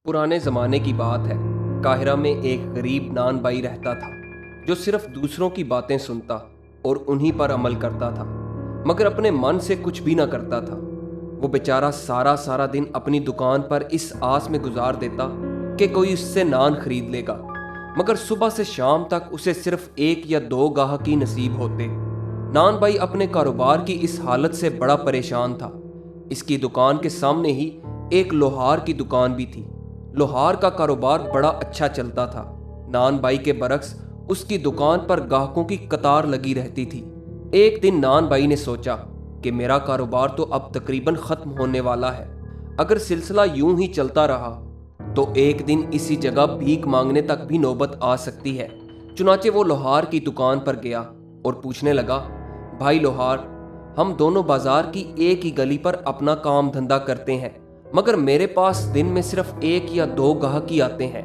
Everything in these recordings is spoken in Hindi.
पुराने ज़माने की बात है। काहिरा में एक गरीब नान भाई रहता था जो सिर्फ दूसरों की बातें सुनता और उन्हीं पर अमल करता था, मगर अपने मन से कुछ भी ना करता था। वो बेचारा सारा सारा दिन अपनी दुकान पर इस आस में गुजार देता कि कोई उससे नान खरीद लेगा, मगर सुबह से शाम तक उसे सिर्फ एक या दो गाहक ही नसीब होते। नान भाई अपने कारोबार की इस हालत से बड़ा परेशान था। इसकी दुकान के सामने ही एक लोहार की दुकान भी थी। लोहार का कारोबार बड़ा अच्छा चलता था। नान भाई के बरक्स उसकी दुकान पर ग्राहकों की कतार लगी रहती थी। एक दिन नान भाई ने सोचा कि मेरा कारोबार तो अब तकरीबन खत्म होने वाला है। अगर सिलसिला यूं ही चलता रहा तो एक दिन इसी जगह भीख मांगने तक भी नौबत आ सकती है। चुनाचे वो लोहार की दुकान पर गया और पूछने लगा, भाई लोहार, हम दोनों बाजार की एक ही गली पर अपना काम धंधा करते हैं, मगर मेरे पास दिन में सिर्फ एक या दो गाहक ही आते हैं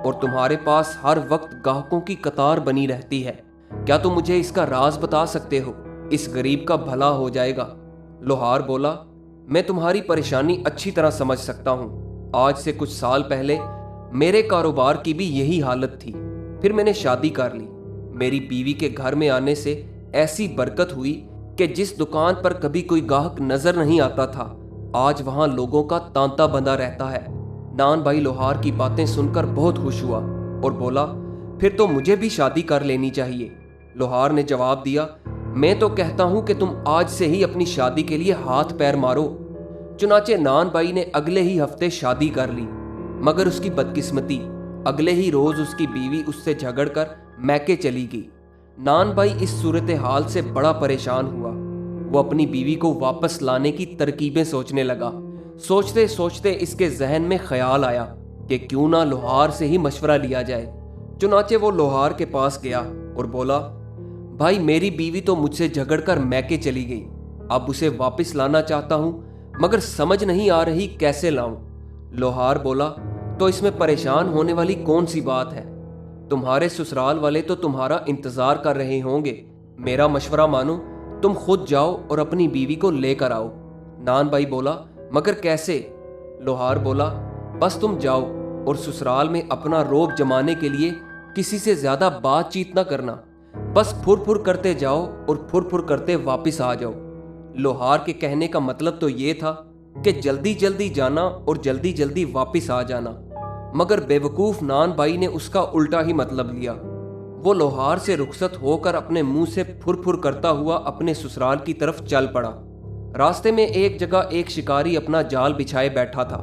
और तुम्हारे पास हर वक्त गाहकों की कतार बनी रहती है। क्या तुम मुझे इसका राज बता सकते हो? इस गरीब का भला हो जाएगा। लोहार बोला, मैं तुम्हारी परेशानी अच्छी तरह समझ सकता हूँ। आज से कुछ साल पहले मेरे कारोबार की भी यही हालत थी। फिर मैंने शादी कर ली। मेरी बीवी के घर में आने से ऐसी बरकत हुई कि जिस दुकान पर कभी कोई गाहक नजर नहीं आता था, आज वहां लोगों का तांता बंधा रहता है। नान भाई लोहार की बातें सुनकर बहुत खुश हुआ और बोला, फिर तो मुझे भी शादी कर लेनी चाहिए। लोहार ने जवाब दिया, मैं तो कहता हूं कि तुम आज से ही अपनी शादी के लिए हाथ पैर मारो। चुनाचे नान भाई ने अगले ही हफ्ते शादी कर ली, मगर उसकी बदकिस्मती, अगले ही रोज उसकी बीवी उससे झगड़कर मैके चली गई। नान भाई इस सूरत हाल से बड़ा परेशान हुआ। वो अपनी बीवी को वापस लाने की तरकीबें सोचने लगा। सोचते सोचते इसके जहन में ख्याल आया कि क्यों ना लोहार से ही मशवरा लिया जाए। चुनाचे वो लोहार के पास गया और बोला, भाई, मेरी बीवी तो मुझसे झगड़कर मैके चली गई। अब उसे वापस लाना चाहता हूं, मगर समझ नहीं आ रही कैसे लाऊं। लोहार बोला, तो इसमें परेशान होने वाली कौन सी बात है? तुम्हारे ससुराल वाले तो तुम्हारा इंतजार कर रहे होंगे। मेरा मशवरा मानो, तुम खुद जाओ और अपनी बीवी को लेकर आओ। नान भाई बोला, मगर कैसे? लोहार बोला, बस तुम जाओ और ससुराल में अपना रोब जमाने के लिए किसी से ज्यादा बातचीत ना करना। बस फुर फुर करते जाओ और फुर फुर करते वापिस आ जाओ। लोहार के कहने का मतलब तो ये था कि जल्दी जल्दी जाना और जल्दी जल्दी वापिस आ जाना, मगर बेवकूफ नान भाई ने उसका उल्टा ही मतलब लिया। वो लोहार से रुखसत होकर अपने मुंह से फुर फुर करता हुआ अपने ससुराल की तरफ चल पड़ा। रास्ते में एक जगह एक शिकारी अपना जाल बिछाए बैठा था।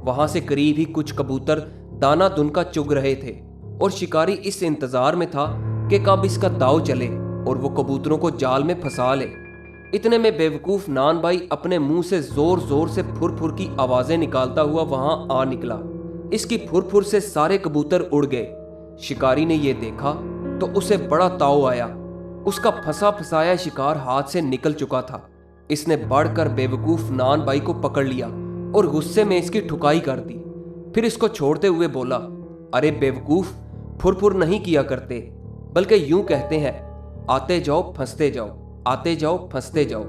वहां से करीब ही कुछ कबूतर दाना दुनका चुग रहे थे और शिकारी इस इंतजार में था कि कब इसका दाव चले और वो कबूतरों को जाल में फंसा ले। इतने में बेवकूफ नान भाई अपने मुंह से जोर जोर से फुर फुर की आवाजें निकालता हुआ वहां आ निकला। इसकी फुर फुर से सारे कबूतर उड़ गए। शिकारी ने यह देखा तो उसे बड़ा ताव आया। उसका फंसा फंसाया शिकार हाथ से निकल चुका था। इसने बढ़कर बेवकूफ नान भाई को पकड़ लिया और गुस्से में इसकी ठुकाई कर दी। फिर इसको छोड़ते हुए बोला, अरे बेवकूफ, फुरफुर नहीं किया करते, बल्कि यूं कहते हैं, आते जाओ फंसते जाओ, आते जाओ फंसते जाओ।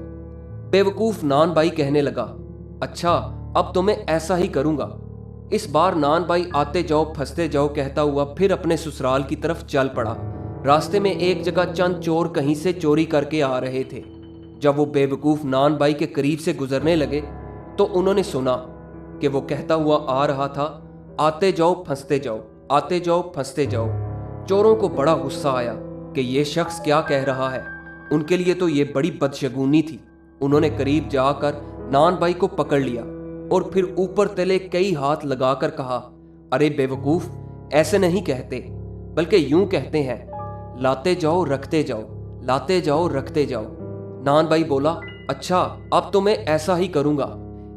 बेवकूफ नान भाई कहने लगा, अच्छा, अब तो मैं ऐसा ही करूंगा। इस बार नान भाई आते जाओ फंसते जाओ कहता हुआ फिर अपने ससुराल की तरफ चल पड़ा। रास्ते में एक जगह चंद चोर कहीं से चोरी करके आ रहे थे। जब वो बेवकूफ नान भाई के करीब से गुजरने लगे तो उन्होंने सुना कि वो कहता हुआ आ रहा था, आते जाओ फंसते जाओ, आते जाओ फंसते जाओ। चोरों को बड़ा गुस्सा आया कि ये शख्स क्या कह रहा है। उनके लिए तो ये बड़ी बदशगुनी थी। उन्होंने करीब जाकर नान भाई को पकड़ लिया और फिर ऊपर तले कई हाथ लगाकर कहा, अरे बेवकूफ, ऐसे नहीं कहते, बल्कि यूं कहते हैं, लाते जाओ रखते जाओ, लाते जाओ रखते जाओ। नान भाई बोला, अच्छा, अब तो मैं ऐसा ही करूंगा।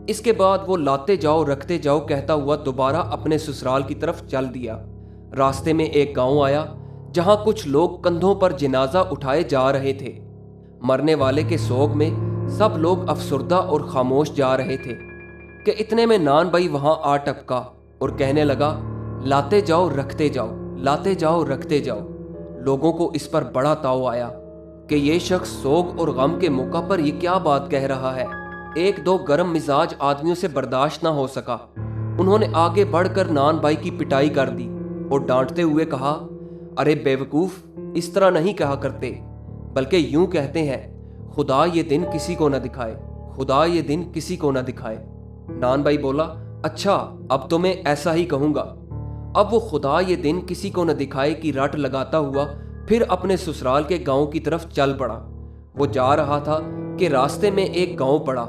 इसके बाद वो लाते जाओ रखते जाओ कहता हुआ दोबारा अपने ससुराल की तरफ चल दिया। रास्ते में एक गांव आया जहां कुछ लोग कंधों पर जनाजा उठाए जा रहे थे। मरने वाले के सोग में सब लोग अफसुर्दा और खामोश जा रहे थे कि इतने में नान भाई वहां आ टपका और कहने लगा, लाते जाओ रखते जाओ, लाते जाओ रखते जाओ। लोगों को इस पर बड़ा ताव आया कि ये शख्स सोग और गम के मौका पर ये क्या बात कह रहा है। एक दो गर्म मिजाज आदमियों से बर्दाश्त ना हो सका। उन्होंने आगे बढ़कर नान भाई की पिटाई कर दी और डांटते हुए कहा, अरे बेवकूफ, इस तरह नहीं कहा करते, बल्कि यूं कहते हैं, खुदा ये दिन किसी को न दिखाए, खुदा ये दिन किसी को न दिखाए। नान भाई बोला, अच्छा अब तो मैं ऐसा ही कहूंगा। अब वो खुदा ये दिन किसी को न दिखाए की रट लगाता हुआ फिर अपने ससुराल के गांव की तरफ चल पड़ा। वो जा रहा था कि रास्ते में एक गांव पड़ा।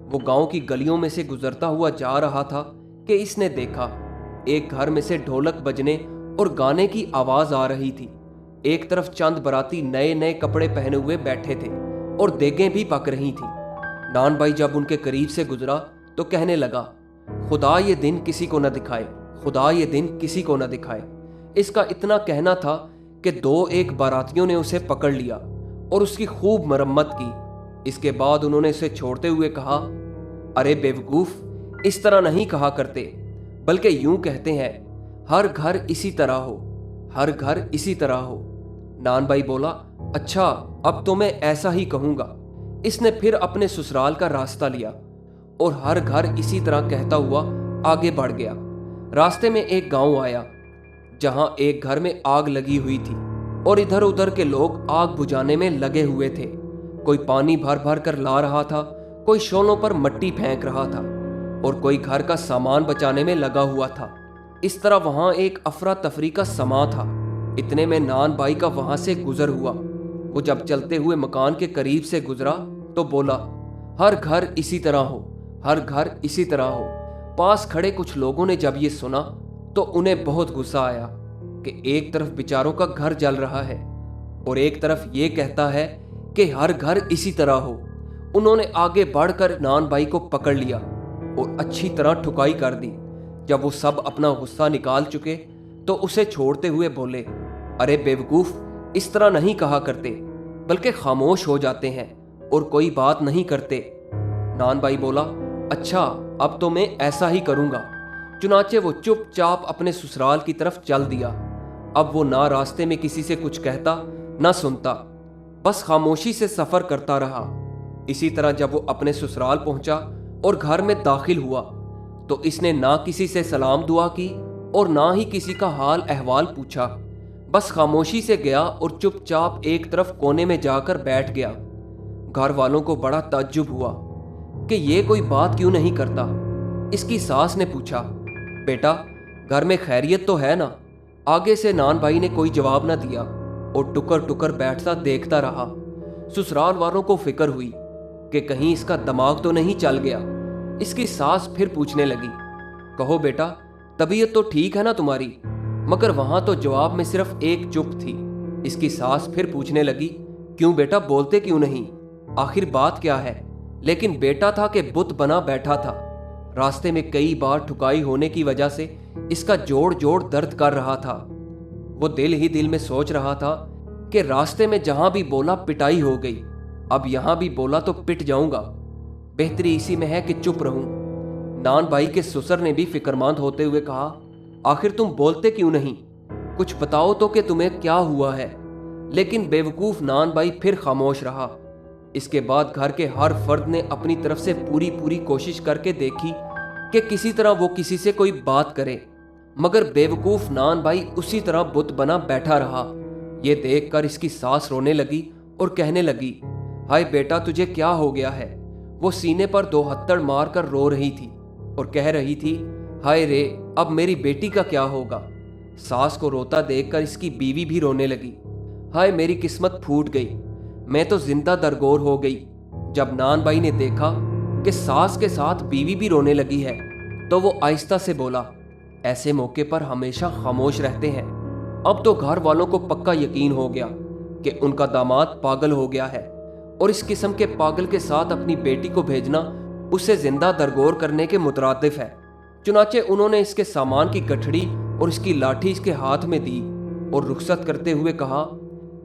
वो गांव की गलियों में से गुजरता हुआ जा रहा था कि इसने देखा एक घर में से ढोलक बजने और गाने की आवाज आ रही थी। एक तरफ चंद बराती नए नए कपड़े पहने हुए बैठे थे और देगें भी पक रही थी। नान भाई जब उनके करीब से गुजरा तो कहने लगा, खुदा ये दिन किसी को न दिखाए, खुदा ये दिन किसी को न दिखाए। इसका इतना कहना था कि दो एक बारातियों ने उसे पकड़ लिया और उसकी खूब मरम्मत की। इसके बाद उन्होंने उसे छोड़ते हुए कहा, अरे बेवकूफ, इस तरह नहीं कहा करते, बल्कि यूं कहते हैं, हर घर इसी तरह हो, हर घर इसी तरह हो। नान भाई बोला, अच्छा अब तो मैं ऐसा ही कहूंगा। इसने फिर अपने ससुराल का रास्ता लिया और हर घर इसी तरह कहता हुआ आगे बढ़ गया। रास्ते में एक गांव आया जहां एक घर में आग लगी हुई थी और इधर उधर के लोग आग बुझाने में लगे हुए थे। कोई पानी भर भर कर ला रहा था, कोई शोलों पर मट्टी फेंक रहा था और कोई घर का सामान बचाने में लगा हुआ था। इस तरह वहां एक अफरा तफरी का समा था। इतने में नान भाई का वहां से गुजर हुआ। वो जब चलते हुए मकान के करीब से गुजरा तो बोला, हर घर इसी तरह हो, हर घर इसी तरह हो। पास खड़े कुछ लोगों ने जब ये सुना तो उन्हें बहुत गुस्सा आया कि एक तरफ बेचारों का घर जल रहा है और एक तरफ ये कहता है कि हर घर इसी तरह हो। उन्होंने आगे बढ़कर नान भाई को पकड़ लिया और अच्छी तरह ठुकाई कर दी। जब वो सब अपना गुस्सा निकाल चुके तो उसे छोड़ते हुए बोले, अरे बेवकूफ, इस तरह नहीं कहा करते, बल्कि खामोश हो जाते हैं और कोई बात नहीं करते। नान भाई बोला, अच्छा अब तो मैं ऐसा ही करूंगा। चुनाचे वो चुपचाप अपने ससुराल की तरफ चल दिया। अब वो ना रास्ते में किसी से कुछ कहता ना सुनता, बस खामोशी से सफर करता रहा। इसी तरह जब वो अपने ससुराल पहुंचा और घर में दाखिल हुआ तो इसने ना किसी से सलाम दुआ की और ना ही किसी का हाल अहवाल पूछा। बस खामोशी से गया और चुपचाप एक तरफ कोने में जाकर बैठ गया। घर वालों को बड़ा ताज्जुब हुआ कि ये कोई बात क्यों नहीं करता। इसकी सास ने पूछा, बेटा घर में खैरियत तो है ना? आगे से नान भाई ने कोई जवाब न दिया और टुकर टुकर बैठता देखता रहा। ससुराल वालों को फिक्र हुई कि कहीं इसका दिमाग तो नहीं चल गया। इसकी सास फिर पूछने लगी, कहो बेटा, तबीयत तो ठीक है ना तुम्हारी? मगर वहां तो जवाब में सिर्फ एक चुप थी। इसकी सास फिर पूछने लगी, क्यों बेटा, बोलते क्यों नहीं? आखिर बात क्या है? लेकिन बेटा था कि बुत बना बैठा था। रास्ते में कई बार ठुकाई होने की वजह से इसका जोड़ जोड़ दर्द कर रहा था। वो दिल ही दिल में सोच रहा था कि रास्ते में जहां भी बोला पिटाई हो गई, अब यहां भी बोला तो पिट जाऊंगा। बेहतरी इसी में है कि चुप रहूं। नान भाई के ससुर ने भी फिक्रमंद होते हुए कहा, आखिर तुम बोलते क्यों नहीं? कुछ बताओ तो कि तुम्हें क्या हुआ है। लेकिन बेवकूफ नान भाई फिर खामोश रहा। इसके बाद घर के हर फर्द ने अपनी तरफ से पूरी पूरी कोशिश करके देखी कि किसी तरह वो किसी से कोई बात करे, मगर बेवकूफ नान भाई उसी तरह बुत बना बैठा रहा। ये देखकर इसकी सास रोने लगी और कहने लगी, हाय बेटा, तुझे क्या हो गया है? वो सीने पर दो हत्थड़ मारकर रो रही थी और कह रही थी, हाय रे, अब मेरी बेटी का क्या होगा? सास को रोता देखकर इसकी बीवी भी रोने लगी, हाय मेरी किस्मत फूट गई, मैं तो जिंदा दरगोर हो गई। जब नान भाई ने देखा कि सास के साथ बीवी भी रोने लगी है तो वो आहिस्ता से बोला, ऐसे मौके पर हमेशा खामोश रहते हैं। अब तो घर वालों को पक्का यकीन हो गया कि उनका दामाद पागल हो गया है और इस किस्म के पागल के साथ अपनी बेटी को भेजना उसे जिंदा दरगोर करने के मुतरादिफ है। चुनाचे उन्होंने इसके सामान की गठड़ी और इसकी लाठी इसके हाथ में दी और रुखसत करते हुए कहा,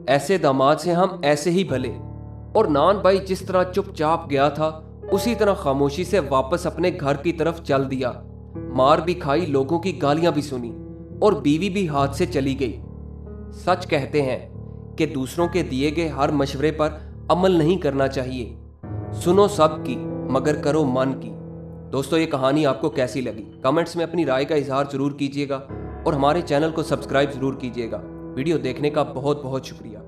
ऐसे दामाद से हम ऐसे ही भले। और नान भाई जिस तरह चुपचाप गया था उसी तरह खामोशी से वापस अपने घर की तरफ चल दिया। मार भी खाई, लोगों की गालियां भी सुनी और बीवी भी हाथ से चली गई। सच कहते हैं कि दूसरों के दिए गए हर मशवरे पर अमल नहीं करना चाहिए। सुनो सब की मगर करो मन की। दोस्तों, ये कहानी आपको कैसी लगी? कमेंट्स में अपनी राय का इजहार जरूर कीजिएगा और हमारे चैनल को सब्सक्राइब जरूर कीजिएगा। वीडियो देखने का बहुत बहुत शुक्रिया।